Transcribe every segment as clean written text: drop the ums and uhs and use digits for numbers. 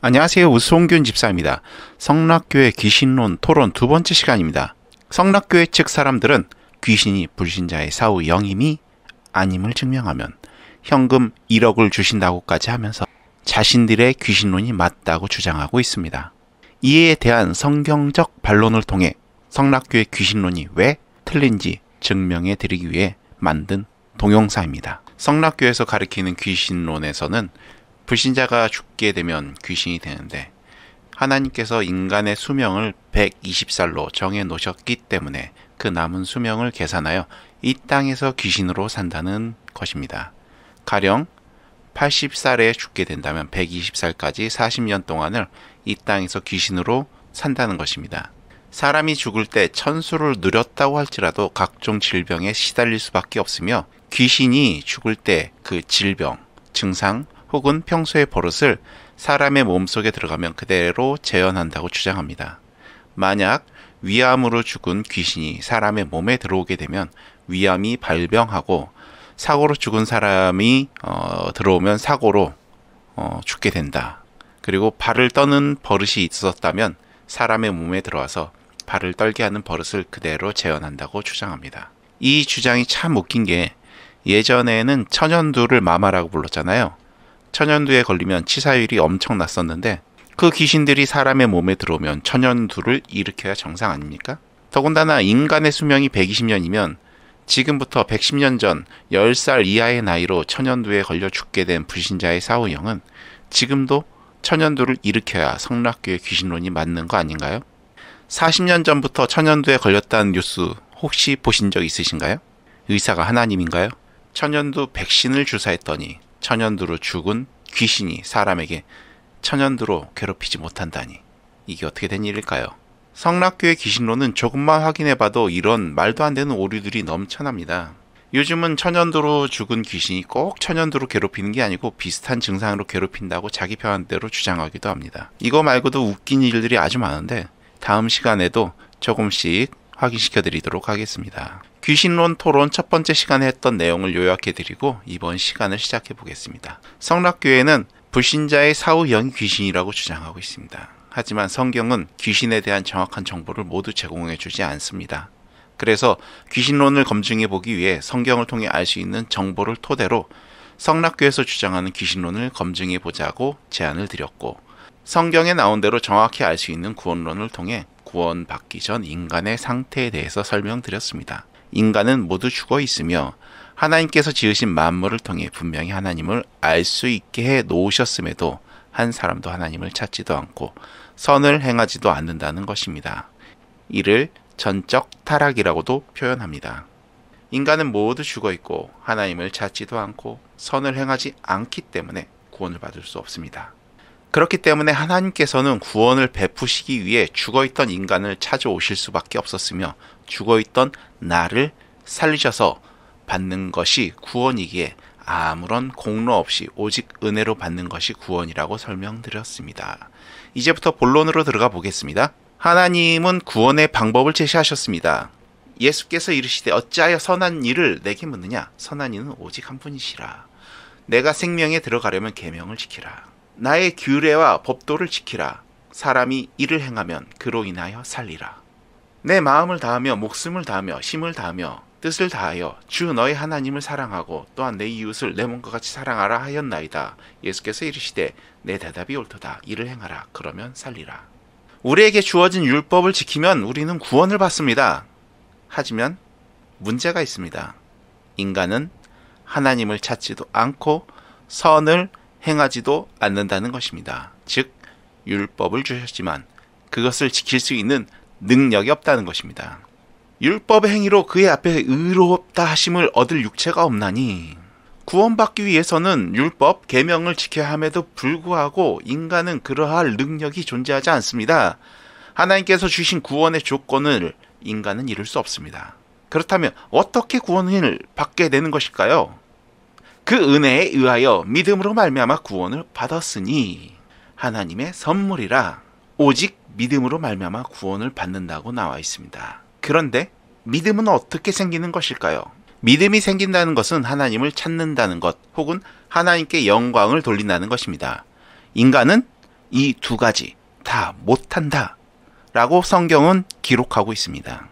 안녕하세요. 우송균 집사입니다. 성락교회 귀신론 토론 두 번째 시간입니다. 성락교회 측 사람들은 귀신이 불신자의 사후 영임이 아님을 증명하면 현금 1억을 주신다고까지 하면서 자신들의 귀신론이 맞다고 주장하고 있습니다. 이에 대한 성경적 반론을 통해 성락교회 귀신론이 왜 틀린지 증명해 드리기 위해 만든 동영상입니다. 성락교에서 가리키는 귀신론에서는 불신자가 죽게 되면 귀신이 되는데 하나님께서 인간의 수명을 120살로 정해 놓으셨기 때문에 그 남은 수명을 계산하여 이 땅에서 귀신으로 산다는 것입니다. 가령 80살에 죽게 된다면 120살까지 40년 동안을 이 땅에서 귀신으로 산다는 것입니다. 사람이 죽을 때 천수를 누렸다고 할지라도 각종 질병에 시달릴 수밖에 없으며 귀신이 죽을 때 그 질병, 증상, 혹은 평소의 버릇을 사람의 몸속에 들어가면 그대로 재현한다고 주장합니다. 만약 위암으로 죽은 귀신이 사람의 몸에 들어오게 되면 위암이 발병하고 사고로 죽은 사람이 들어오면 사고로 죽게 된다. 그리고 발을 떠는 버릇이 있었다면 사람의 몸에 들어와서 발을 떨게 하는 버릇을 그대로 재현한다고 주장합니다. 이 주장이 참 웃긴 게 예전에는 천연두를 마마라고 불렀잖아요. 천연두에 걸리면 치사율이 엄청 났었는데 그 귀신들이 사람의 몸에 들어오면 천연두를 일으켜야 정상 아닙니까? 더군다나 인간의 수명이 120년이면 지금부터 110년 전 10살 이하의 나이로 천연두에 걸려 죽게 된 불신자의 사후영은 지금도 천연두를 일으켜야 성락교의 귀신론이 맞는 거 아닌가요? 40년 전부터 천연두에 걸렸다는 뉴스 혹시 보신 적 있으신가요? 의사가 하나님인가요? 천연두 백신을 주사했더니 천연두로 죽은 귀신이 사람에게 천연두로 괴롭히지 못한다니 이게 어떻게 된 일일까요? 성락교의 귀신론은 조금만 확인해봐도 이런 말도 안 되는 오류들이 넘쳐납니다. 요즘은 천연두로 죽은 귀신이 꼭 천연두로 괴롭히는 게 아니고 비슷한 증상으로 괴롭힌다고 자기 편한대로 주장하기도 합니다. 이거 말고도 웃긴 일들이 아주 많은데 다음 시간에도 조금씩 확인시켜 드리도록 하겠습니다. 귀신론 토론 첫 번째 시간에 했던 내용을 요약해 드리고 이번 시간을 시작해 보겠습니다. 성락교회는 불신자의 사후 영이 귀신이라고 주장하고 있습니다. 하지만 성경은 귀신에 대한 정확한 정보를 모두 제공해 주지 않습니다. 그래서 귀신론을 검증해 보기 위해 성경을 통해 알 수 있는 정보를 토대로 성락교에서 주장하는 귀신론을 검증해 보자고 제안을 드렸고, 성경에 나온 대로 정확히 알 수 있는 구원론을 통해 구원받기 전 인간의 상태에 대해서 설명드렸습니다. 인간은 모두 죽어 있으며 하나님께서 지으신 만물을 통해 분명히 하나님을 알 수 있게 해 놓으셨음에도 한 사람도 하나님을 찾지도 않고 선을 행하지도 않는다는 것입니다. 이를 전적 타락이라고도 표현합니다. 인간은 모두 죽어 있고 하나님을 찾지도 않고 선을 행하지 않기 때문에 구원을 받을 수 없습니다. 그렇기 때문에 하나님께서는 구원을 베푸시기 위해 죽어있던 인간을 찾아오실 수밖에 없었으며 죽어있던 나를 살리셔서 받는 것이 구원이기에 아무런 공로 없이 오직 은혜로 받는 것이 구원이라고 설명드렸습니다. 이제부터 본론으로 들어가 보겠습니다. 하나님은 구원의 방법을 제시하셨습니다. 예수께서 이르시되 어찌하여 선한 일을 내게 묻느냐? 선한 이는 오직 한 분이시라. 내가 생명에 들어가려면 계명을 지키라. 나의 규례와 법도를 지키라. 사람이 이를 행하면 그로 인하여 살리라. 내 마음을 다하며 목숨을 다하며 힘을 다하며 뜻을 다하여 주 너의 하나님을 사랑하고 또한 내 이웃을 내 몸과 같이 사랑하라 하였나이다. 예수께서 이르시되 내 대답이 옳도다. 이를 행하라. 그러면 살리라. 우리에게 주어진 율법을 지키면 우리는 구원을 받습니다. 하지만 문제가 있습니다. 인간은 하나님을 찾지도 않고 선을 행하지도 않는다는 것입니다. 즉 율법을 주셨지만 그것을 지킬 수 있는 능력이 없다는 것입니다. 율법의 행위로 그의 앞에 의롭다 하심을 얻을 육체가 없나니 구원받기 위해서는 율법, 계명을 지켜야 함에도 불구하고 인간은 그러할 능력이 존재하지 않습니다. 하나님께서 주신 구원의 조건을 인간은 이룰 수 없습니다. 그렇다면 어떻게 구원을 받게 되는 것일까요? 그 은혜에 의하여 믿음으로 말미암아 구원을 받았으니 하나님의 선물이라. 오직 믿음으로 말미암아 구원을 받는다고 나와 있습니다. 그런데 믿음은 어떻게 생기는 것일까요? 믿음이 생긴다는 것은 하나님을 찾는다는 것 혹은 하나님께 영광을 돌린다는 것입니다. 인간은 이 두 가지 다 못한다 라고 성경은 기록하고 있습니다.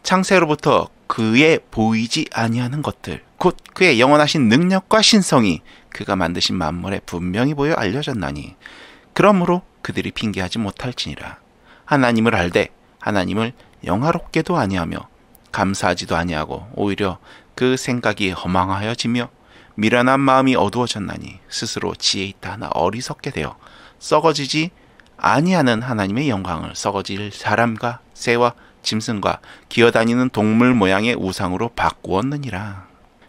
창세로부터 그의 보이지 아니하는 것들, 곧 그의 영원하신 능력과 신성이 그가 만드신 만물에 분명히 보여 알려졌나니 그러므로 그들이 핑계하지 못할지니라. 하나님을 알되 하나님을 영화롭게도 아니하며 감사하지도 아니하고 오히려 그 생각이 허망하여지며 미련한 마음이 어두워졌나니 스스로 지혜 있다 하나 어리석게 되어 썩어지지 아니하는 하나님의 영광을 썩어질 사람과 새와 짐승과 기어다니는 동물 모양의 우상으로 바꾸었느니라.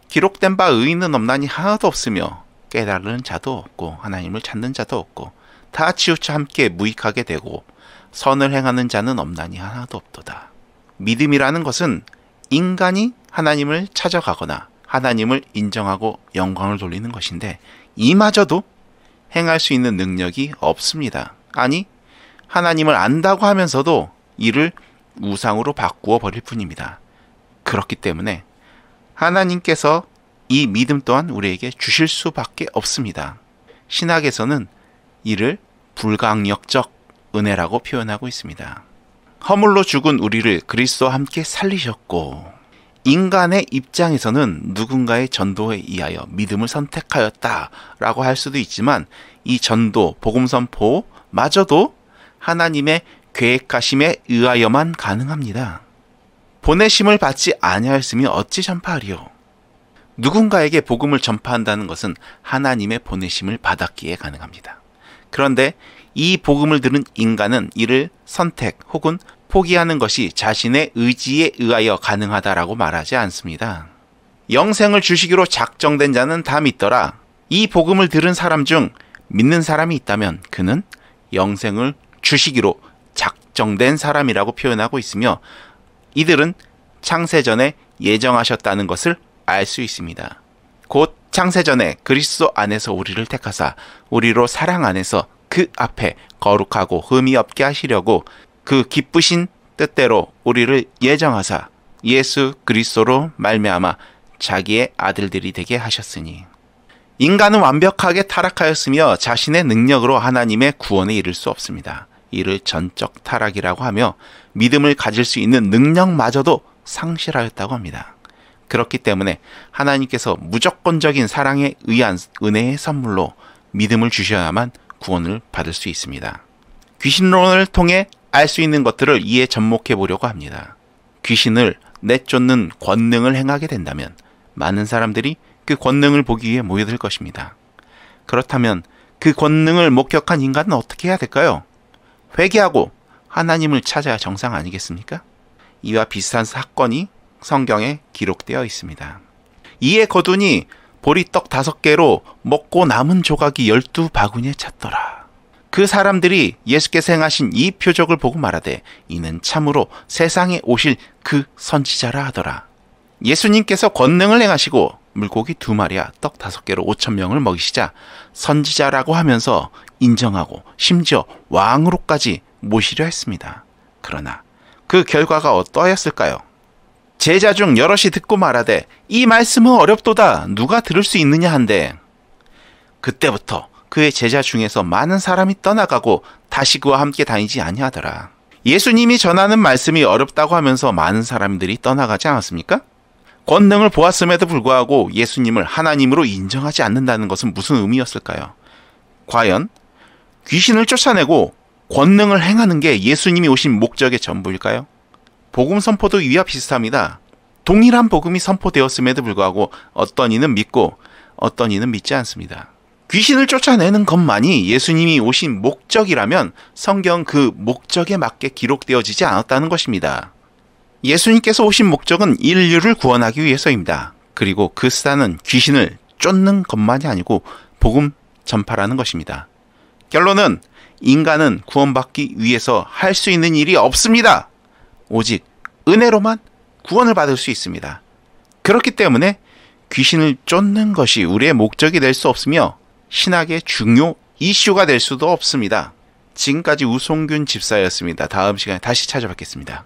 기록된 바 의인은 없나니 하나도 없으며 깨달은 자도 없고 하나님을 찾는 자도 없고 다 치우쳐 함께 무익하게 되고 선을 행하는 자는 없나니 하나도 없도다. 믿음이라는 것은 인간이 하나님을 찾아가거나 하나님을 인정하고 영광을 돌리는 것인데 이마저도 행할 수 있는 능력이 없습니다. 아니, 하나님을 안다고 하면서도 이를 우상으로 바꾸어 버릴 뿐입니다. 그렇기 때문에 하나님께서 이 믿음 또한 우리에게 주실 수밖에 없습니다. 신학에서는 이를 불강력적 은혜라고 표현하고 있습니다. 허물로 죽은 우리를 그리스도와 함께 살리셨고 인간의 입장에서는 누군가의 전도에 의하여 믿음을 선택하였다라고 할 수도 있지만 이 전도, 복음 선포마저도 하나님의 계획하심에 의하여만 가능합니다. 보내심을 받지 아니하였으면 어찌 전파하리요? 누군가에게 복음을 전파한다는 것은 하나님의 보내심을 받았기에 가능합니다. 그런데 이 복음을 들은 인간은 이를 선택 혹은 포기하는 것이 자신의 의지에 의하여 가능하다라고 말하지 않습니다. 영생을 주시기로 작정된 자는 다 믿더라. 이 복음을 들은 사람 중 믿는 사람이 있다면 그는 영생을 주시기로 작정된 사람이라고 표현하고 있으며 이들은 창세전에 예정하셨다는 것을 알 수 있습니다. 곧 창세전에 그리스도 안에서 우리를 택하사 우리로 사랑 안에서 그 앞에 거룩하고 흠이 없게 하시려고 그 기쁘신 뜻대로 우리를 예정하사 예수 그리스도로 말미암아 자기의 아들들이 되게 하셨으니 인간은 완벽하게 타락하였으며 자신의 능력으로 하나님의 구원에 이를 수 없습니다. 이를 전적 타락이라고 하며 믿음을 가질 수 있는 능력마저도 상실하였다고 합니다. 그렇기 때문에 하나님께서 무조건적인 사랑에 의한 은혜의 선물로 믿음을 주셔야만 구원을 받을 수 있습니다. 귀신론을 통해 알 수 있는 것들을 이에 접목해 보려고 합니다. 귀신을 내쫓는 권능을 행하게 된다면 많은 사람들이 그 권능을 보기 위해 모여들 것입니다. 그렇다면 그 권능을 목격한 인간은 어떻게 해야 될까요? 회개하고 하나님을 찾아야 정상 아니겠습니까? 이와 비슷한 사건이 성경에 기록되어 있습니다. 이에 거두니 보리떡 5개로 먹고 남은 조각이 12바구니에 찼더라. 그 사람들이 예수께서 행하신 이 표적을 보고 말하되 이는 참으로 세상에 오실 그 선지자라 하더라. 예수님께서 권능을 행하시고 물고기 2마리와 떡 5개로 5,000명을 먹이시자 선지자라고 하면서 인정하고 심지어 왕으로까지 모시려 했습니다. 그러나 그 결과가 어떠하였을까요? 제자 중 여럿이 듣고 말하되 이 말씀은 어렵도다. 누가 들을 수 있느냐 한데 그때부터 그의 제자 중에서 많은 사람이 떠나가고 다시 그와 함께 다니지 아니하더라. 예수님이 전하는 말씀이 어렵다고 하면서 많은 사람들이 떠나가지 않았습니까? 권능을 보았음에도 불구하고 예수님을 하나님으로 인정하지 않는다는 것은 무슨 의미였을까요? 과연 귀신을 쫓아내고 권능을 행하는 게 예수님이 오신 목적의 전부일까요? 복음 선포도 이와 비슷합니다. 동일한 복음이 선포되었음에도 불구하고 어떤 이는 믿고 어떤 이는 믿지 않습니다. 귀신을 쫓아내는 것만이 예수님이 오신 목적이라면 성경 그 목적에 맞게 기록되어지지 않았다는 것입니다. 예수님께서 오신 목적은 인류를 구원하기 위해서입니다. 그리고 그 수단은 귀신을 쫓는 것만이 아니고 복음 전파라는 것입니다. 결론은 인간은 구원받기 위해서 할 수 있는 일이 없습니다. 오직 은혜로만 구원을 받을 수 있습니다. 그렇기 때문에 귀신을 쫓는 것이 우리의 목적이 될 수 없으며 신학의 중요 이슈가 될 수도 없습니다. 지금까지 우송균 집사였습니다. 다음 시간에 다시 찾아뵙겠습니다.